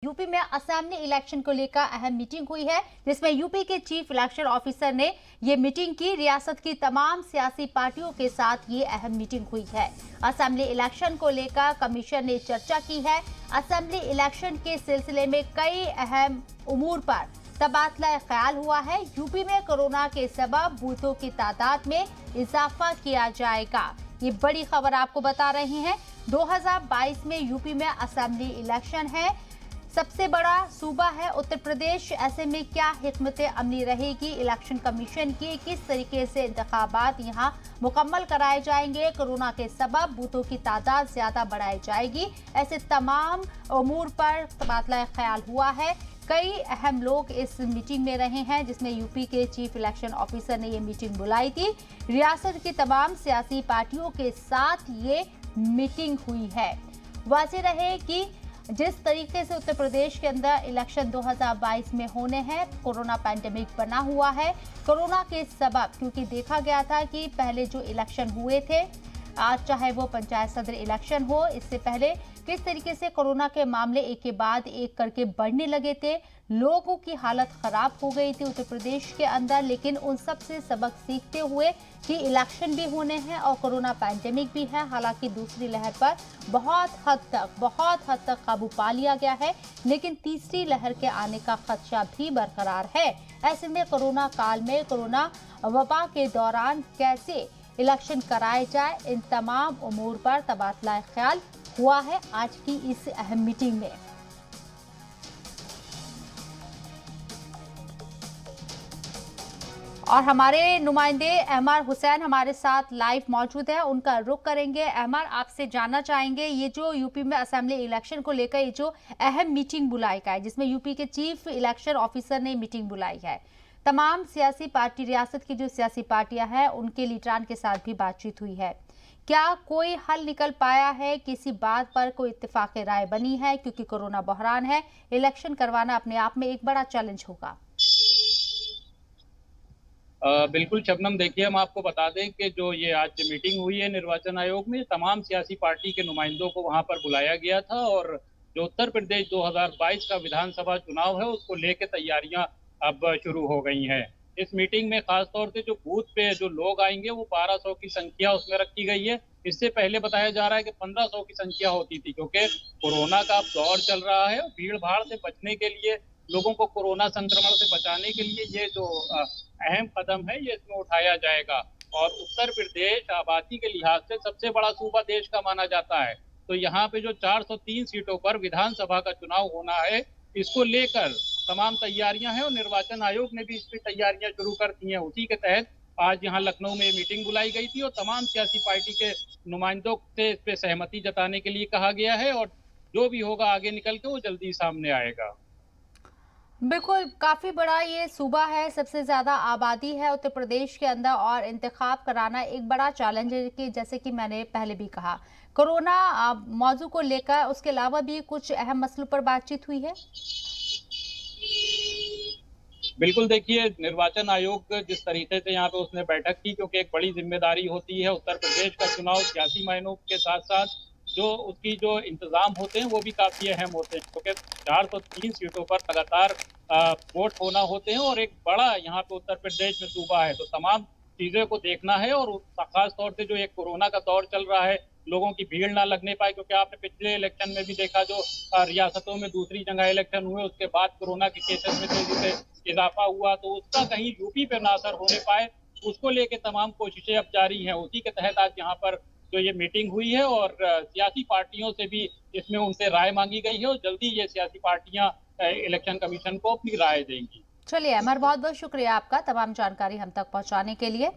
UP में assembly election को लेकर अहम मीटिंग हुई है, जिसमें यूपी के चीफ इलेक्शन ऑफिसर ने ये मीटिंग की। रियासत की तमाम सियासी पार्टियों के साथ ये अहम मीटिंग हुई है। असेंबली इलेक्शन को लेकर कमीशन ने चर्चा की है। असेंबली इलेक्शन के सिलसिले में कई अहम उमूर पर तबादला ख्याल हुआ है। यूपी में कोरोना के सबब बूथों की तादाद में इजाफा किया जाएगा। ये बड़ी खबर आपको बता रहे हैं। 2022 में यूपी में असेंबली इलेक्शन है। सबसे बड़ा सूबा है उत्तर प्रदेश। ऐसे में क्या हिकमत अमली रहेगी इलेक्शन कमीशन की, किस तरीके से इंतखाबात यहां मुकम्मल कराए जाएंगे, कोरोना के सबब बूथों की तादाद ज्यादा बढ़ाई जाएगी, ऐसे तमाम उमूर पर तबादला ख्याल हुआ है। कई अहम लोग इस मीटिंग में रहे हैं, जिसमें यूपी के चीफ इलेक्शन ऑफिसर ने ये मीटिंग बुलाई थी। रियासत की तमाम सियासी पार्टियों के साथ ये मीटिंग हुई है। वाज़ेह रहे कि जिस तरीके से उत्तर प्रदेश के अंदर इलेक्शन 2022 में होने हैं, कोरोना पैंडेमिक बना हुआ है। कोरोना के सबब, क्योंकि देखा गया था कि पहले जो इलेक्शन हुए थे, आज चाहे वो पंचायत सदर इलेक्शन हो, इससे पहले किस तरीके से कोरोना के मामले एक के बाद एक करके बढ़ने लगे थे, लोगों की हालत खराब हो गई थी उत्तर प्रदेश के अंदर। लेकिन उन सब से सबक सीखते हुए कि इलेक्शन भी होने हैं और कोरोना पैंडेमिक भी है। हालांकि दूसरी लहर पर बहुत हद तक काबू पा लिया गया है, लेकिन तीसरी लहर के आने का खदशा भी बरकरार है। ऐसे में कोरोना काल में, कोरोना वबा के दौरान कैसे इलेक्शन कराए जाए, इन तमाम उमूर पर तबादला ख्याल हुआ है आज की इस अहम मीटिंग में। और हमारे नुमाइंदे एमआर हुसैन हमारे साथ लाइव मौजूद है, उनका रुख करेंगे। एमआर, आपसे जानना चाहेंगे, ये जो यूपी में असेंबली इलेक्शन को लेकर ये जो अहम मीटिंग बुलाई गई है, जिसमें यूपी के चीफ इलेक्शन ऑफिसर ने मीटिंग बुलाई है, तमाम सियासी पार्टी, रियासत की जो सियासी पार्टियां हैं, उनके लीडरान के साथ भी बातचीत हुई है। क्या कोई हल निकल पाया है? किसी बात पर कोई इत्तेफाक राय बनी है? क्योंकि कोरोना बहरान है, इलेक्शन करवाना अपने आप में एक बड़ा चैलेंज होगा। बिल्कुल शबनम, देखिए हम आपको बता दें कि जो ये आज मीटिंग हुई है निर्वाचन आयोग में, तमाम सियासी पार्टी के नुमाइंदों को वहां पर बुलाया गया था और जो उत्तर प्रदेश 2022 का विधानसभा चुनाव है उसको लेकर तैयारियां अब शुरू हो गई हैं। इस मीटिंग में खासतौर से जो बूथ पे जो लोग आएंगे वो 1200 की संख्या उसमें रखी गई है। इससे पहले बताया जा रहा है कि 1500 की संख्या होती थी, क्योंकि कोरोना का अब दौर चल रहा है। भीड़ भाड़ से बचने के लिए, लोगों को कोरोना संक्रमण से बचाने के लिए ये जो अहम कदम है ये इसमें उठाया जाएगा। और उत्तर प्रदेश आबादी के लिहाज से सबसे बड़ा सूबा देश का माना जाता है, तो यहाँ पे जो 403 सीटों पर विधानसभा का चुनाव होना है, इसको लेकर तमाम तैयारियां हैं और निर्वाचन आयोग ने भी इस पर तैयारियां शुरू कर दी हैं। उसी के तहत आज यहाँ लखनऊ में मीटिंग बुलाई गई थी और तमाम सियासी पार्टी के नुमाइंदों से इस पे सहमति जताने के लिए कहा गया है और जो भी होगा आगे निकल के वो जल्दी सामने आएगा। बिल्कुल, काफी बड़ा ये सूबा है, सबसे ज्यादा आबादी है उत्तर प्रदेश के अंदर और इंतखाब कराना एक बड़ा चैलेंज है। कि जैसे कि मैंने पहले भी कहा, कोरोना मौजू को लेकर उसके अलावा भी कुछ अहम मसलों पर बातचीत हुई है। बिल्कुल, देखिए निर्वाचन आयोग जिस तरीके से यहाँ पे उसने बैठक की, क्योंकि एक बड़ी जिम्मेदारी होती है उत्तर प्रदेश का चुनाव, सियासी मायनों के साथ साथ जो उसकी जो इंतजाम होते हैं वो भी काफी अहम होते हैं, क्योंकि 403 सीटों पर लगातार वोट होना होते हैं और एक बड़ा यहाँ पे उत्तर प्रदेश में सूबा है, तो तमाम चीजों को देखना है। और खास तौर से जो एक कोरोना का दौर चल रहा है, लोगों की भीड़ ना लगने पाए, क्योंकि आपने पिछले इलेक्शन में भी देखा, जो रियासतों में दूसरी जगह इलेक्शन हुए उसके बाद कोरोना के केसेस में तेजी से इजाफा हुआ, तो उसका कहीं यूपी पे ना असर होने पाए, उसको लेके तमाम कोशिशें अब जारी हैं। उसी के तहत आज यहाँ पर जो ये मीटिंग हुई है और सियासी पार्टियों से भी इसमें उनसे राय मांगी गई है और जल्दी ये सियासी पार्टियां इलेक्शन कमीशन को अपनी राय देंगी। चलिए अमर, बहुत बहुत शुक्रिया आपका तमाम जानकारी हम तक पहुंचाने के लिए।